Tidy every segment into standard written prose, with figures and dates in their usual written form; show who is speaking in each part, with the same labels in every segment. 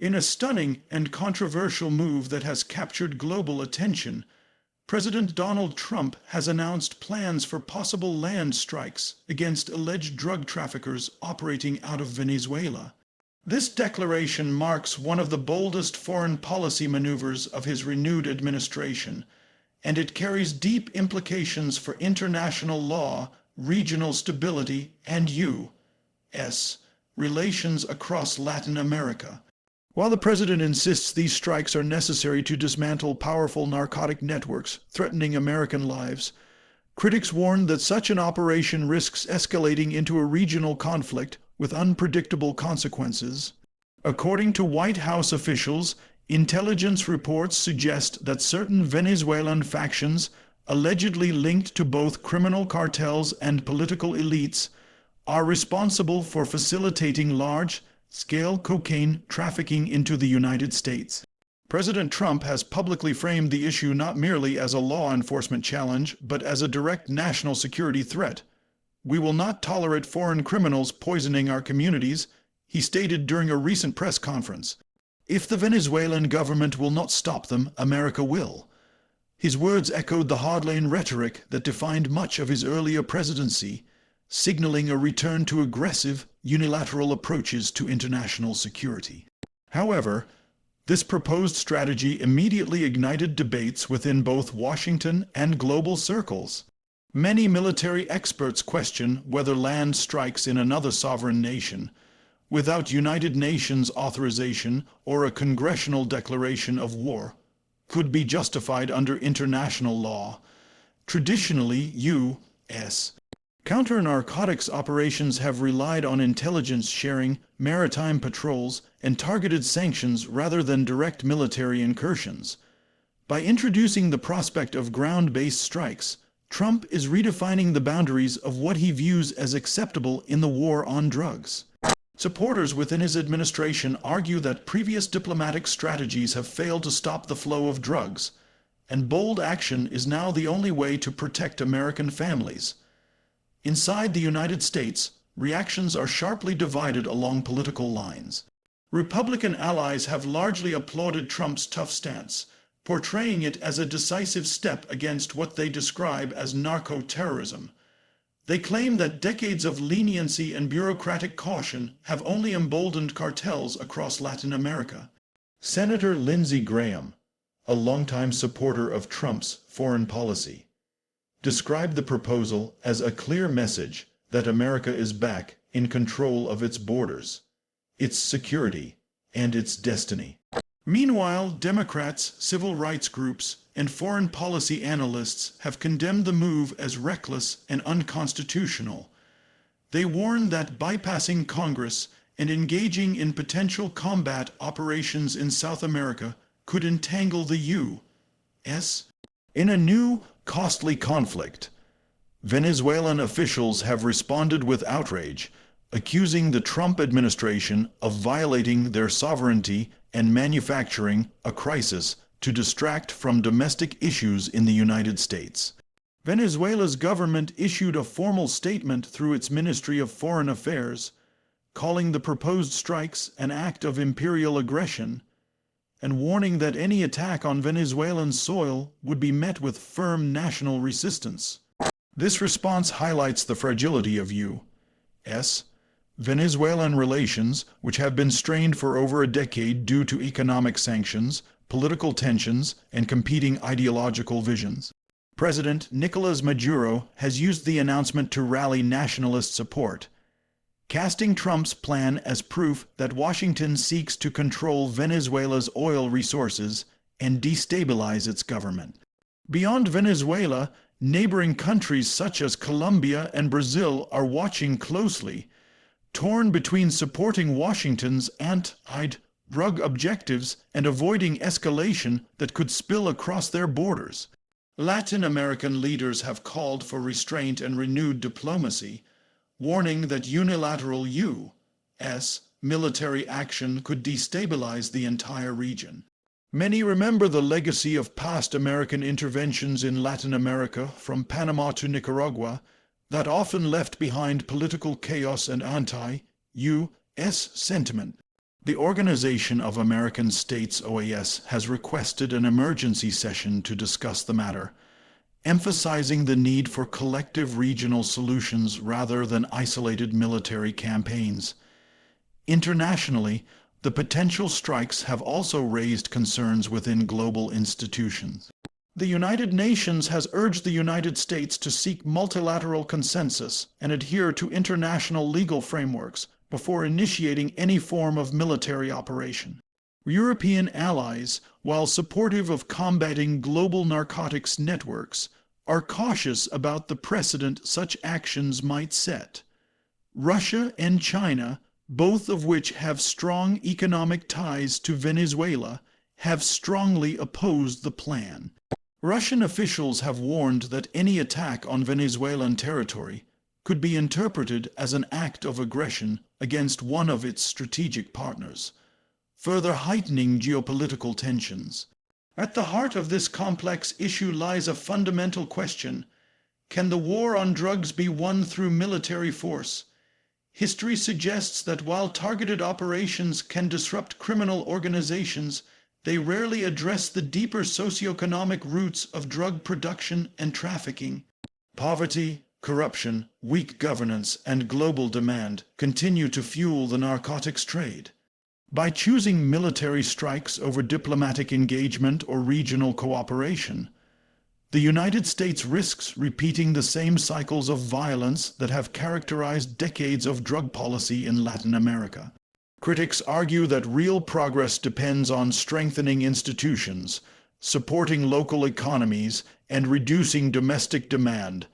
Speaker 1: In a stunning and controversial move that has captured global attention, President Donald Trump has announced plans for possible land strikes against alleged drug traffickers operating out of Venezuela. This declaration marks one of the boldest foreign policy maneuvers of his renewed administration, and it carries deep implications for international law, regional stability, and U.S. relations across Latin America. While the president insists these strikes are necessary to dismantle powerful narcotic networks threatening American lives, critics warn that such an operation risks escalating into a regional conflict with unpredictable consequences. According to White House officials, intelligence reports suggest that certain Venezuelan factions, allegedly linked to both criminal cartels and political elites, are responsible for facilitating large-scale cocaine trafficking into the United States. President Trump has publicly framed the issue not merely as a law enforcement challenge, but as a direct national security threat. "We will not tolerate foreign criminals poisoning our communities," he stated during a recent press conference. "If the Venezuelan government will not stop them, America will." His words echoed the hardline rhetoric that defined much of his earlier presidency, signaling a return to aggressive, unilateral approaches to international security. However, this proposed strategy immediately ignited debates within both Washington and global circles. Many military experts question whether land strikes in another sovereign nation, without United Nations authorization or a congressional declaration of war, could be justified under international law. Traditionally, U.S. counter-narcotics operations have relied on intelligence sharing, maritime patrols, and targeted sanctions rather than direct military incursions. By introducing the prospect of ground-based strikes, Trump is redefining the boundaries of what he views as acceptable in the war on drugs. Supporters within his administration argue that previous diplomatic strategies have failed to stop the flow of drugs, and bold action is now the only way to protect American families. Inside the United States, reactions are sharply divided along political lines. Republican allies have largely applauded Trump's tough stance, portraying it as a decisive step against what they describe as narco-terrorism. They claim that decades of leniency and bureaucratic caution have only emboldened cartels across Latin America. Senator Lindsey Graham, a longtime supporter of Trump's foreign policy, described the proposal as a clear message that America is back in control of its borders, its security, and its destiny. Meanwhile, Democrats, civil rights groups, and foreign policy analysts have condemned the move as reckless and unconstitutional. They warn that bypassing Congress and engaging in potential combat operations in South America could entangle the U.S. in a new, costly conflict. Venezuelan officials have responded with outrage, accusing the Trump administration of violating their sovereignty and manufacturing a crisis to distract from domestic issues in the United States. Venezuela's government issued a formal statement through its Ministry of Foreign Affairs, calling the proposed strikes an act of imperial aggression, and warning that any attack on Venezuelan soil would be met with firm national resistance. This response highlights the fragility of U.S. Venezuelan relations, which have been strained for over a decade due to economic sanctions, political tensions, and competing ideological visions. President Nicolas Maduro has used the announcement to rally nationalist support, casting Trump's plan as proof that Washington seeks to control Venezuela's oil resources and destabilize its government. Beyond Venezuela, neighboring countries such as Colombia and Brazil are watching closely, torn between supporting Washington's anti-drug objectives and avoiding escalation that could spill across their borders. Latin American leaders have called for restraint and renewed diplomacy, warning that unilateral U.S. military action could destabilize the entire region. Many remember the legacy of past American interventions in Latin America, from Panama to Nicaragua, that often left behind political chaos and anti-U.S. sentiment. The Organization of American States (OAS) has requested an emergency session to discuss the matter, emphasizing the need for collective regional solutions rather than isolated military campaigns. Internationally, the potential strikes have also raised concerns within global institutions. The United Nations has urged the United States to seek multilateral consensus and adhere to international legal frameworks before initiating any form of military operation. European allies, while supportive of combating global narcotics networks, are cautious about the precedent such actions might set. Russia and China, both of which have strong economic ties to Venezuela, have strongly opposed the plan. Russian officials have warned that any attack on Venezuelan territory could be interpreted as an act of aggression against one of its strategic partners, further heightening geopolitical tensions. At the heart of this complex issue lies a fundamental question: can the war on drugs be won through military force? History suggests that while targeted operations can disrupt criminal organizations, they rarely address the deeper socioeconomic roots of drug production and trafficking. Poverty, corruption, weak governance, and global demand continue to fuel the narcotics trade. By choosing military strikes over diplomatic engagement or regional cooperation, the United States risks repeating the same cycles of violence that have characterized decades of drug policy in Latin America. Critics argue that real progress depends on strengthening institutions, supporting local economies, and reducing domestic demand,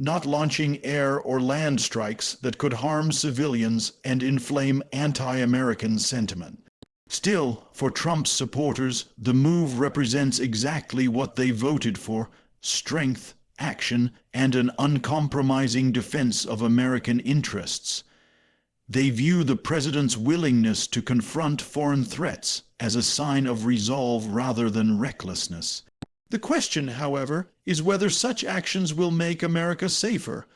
Speaker 1: not launching air or land strikes that could harm civilians and inflame anti-American sentiment. Still, for Trump's supporters, the move represents exactly what they voted for: strength, action, and an uncompromising defense of American interests. They view the president's willingness to confront foreign threats as a sign of resolve rather than recklessness. The question, however, is whether such actions will make America safer,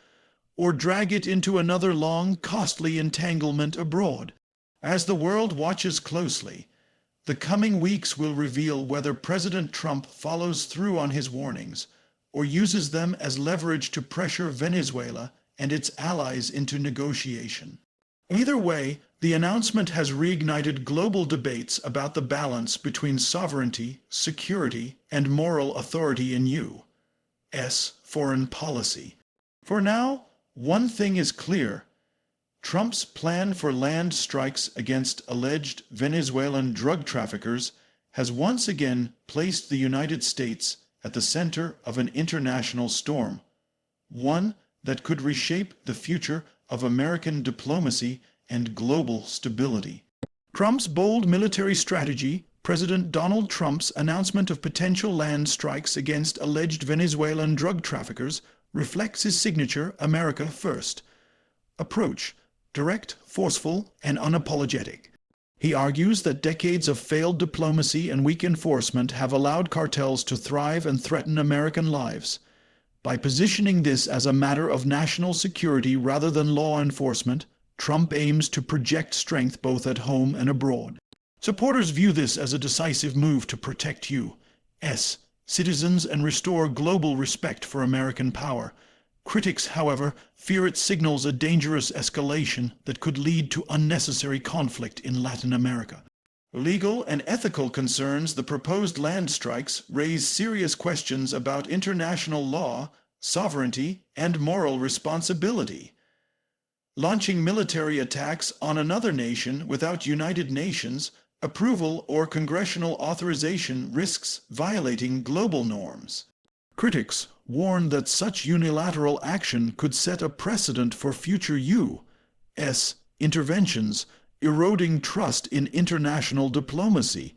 Speaker 1: or drag it into another long, costly entanglement abroad. As the world watches closely, the coming weeks will reveal whether President Trump follows through on his warnings, or uses them as leverage to pressure Venezuela and its allies into negotiation. Either way, the announcement has reignited global debates about the balance between sovereignty, security, and moral authority in U.S. foreign policy. For now, one thing is clear: Trump's plan for land strikes against alleged Venezuelan drug traffickers has once again placed the United States at the center of an international storm, one that could reshape the future of American diplomacy and global stability. Trump's bold military strategy, President Donald Trump's announcement of potential land strikes against alleged Venezuelan drug traffickers, reflects his signature America First approach: direct, forceful, and unapologetic. He argues that decades of failed diplomacy and weak enforcement have allowed cartels to thrive and threaten American lives. By positioning this as a matter of national security rather than law enforcement, Trump aims to project strength both at home and abroad. Supporters view this as a decisive move to protect U.S. citizens and restore global respect for American power. Critics, however, fear it signals a dangerous escalation that could lead to unnecessary conflict in Latin America. Legal and ethical concerns: the proposed land strikes raise serious questions about international law, sovereignty, and moral responsibility. Launching military attacks on another nation without United Nations approval or congressional authorization risks violating global norms. Critics warn that such unilateral action could set a precedent for future U.S. interventions, eroding trust in international diplomacy.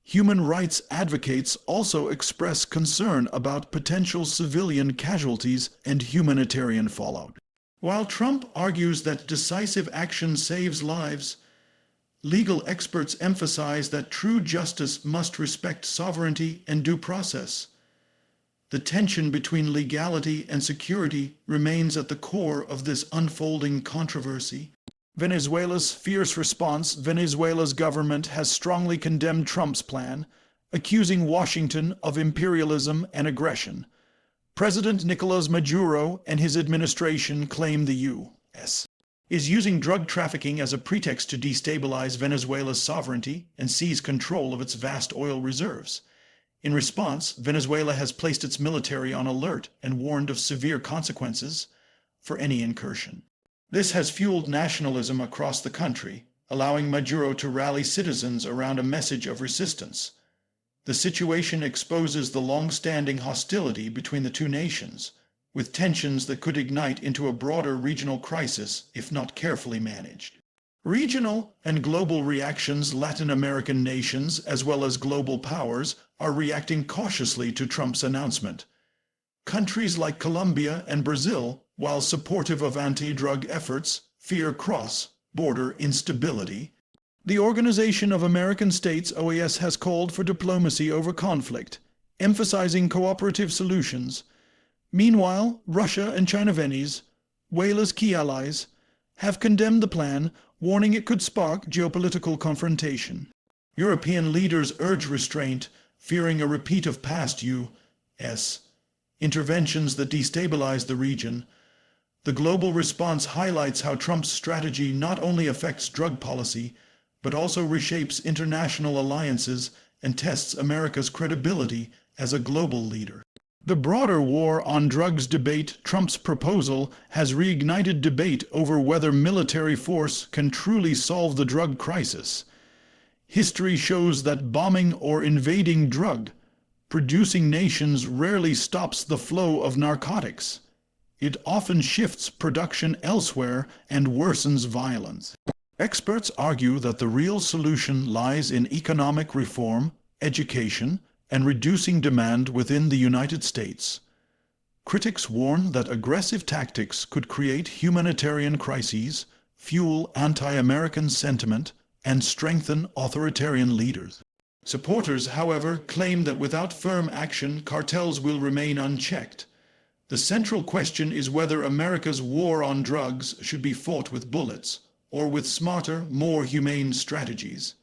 Speaker 1: Human rights advocates also express concern about potential civilian casualties and humanitarian fallout. While Trump argues that decisive action saves lives, legal experts emphasize that true justice must respect sovereignty and due process. The tension between legality and security remains at the core of this unfolding controversy. Venezuela's fierce response. Venezuela's government has strongly condemned Trump's plan, accusing Washington of imperialism and aggression. President Nicolas Maduro and his administration claim the U.S. is using drug trafficking as a pretext to destabilize Venezuela's sovereignty and seize control of its vast oil reserves. In response, Venezuela has placed its military on alert and warned of severe consequences for any incursion. This has fueled nationalism across the country, allowing Maduro to rally citizens around a message of resistance. The situation exposes the long-standing hostility between the two nations, with tensions that could ignite into a broader regional crisis if not carefully managed. Regional and global reactions. Latin American nations, as well as global powers, are reacting cautiously to Trump's announcement. Countries like Colombia and Brazil, while supportive of anti-drug efforts, fear cross-border instability. The Organization of American States (OAS) has called for diplomacy over conflict, emphasizing cooperative solutions. Meanwhile, Russia and China, Venezuela's key allies, have condemned the plan, warning it could spark geopolitical confrontation. European leaders urge restraint, fearing a repeat of past U.S. interventions that destabilize the region. The global response highlights how Trump's strategy not only affects drug policy, but also reshapes international alliances and tests America's credibility as a global leader. The broader war on drugs debate. Trump's proposal has reignited debate over whether military force can truly solve the drug crisis. History shows that bombing or invading drug-producing nations rarely stops the flow of narcotics. It often shifts production elsewhere and worsens violence. Experts argue that the real solution lies in economic reform, education, and reducing demand within the United States. Critics warn that aggressive tactics could create humanitarian crises, fuel anti-American sentiment, and strengthen authoritarian leaders. Supporters, however, claim that without firm action, cartels will remain unchecked. The central question is whether America's war on drugs should be fought with bullets, or with smarter, more humane strategies.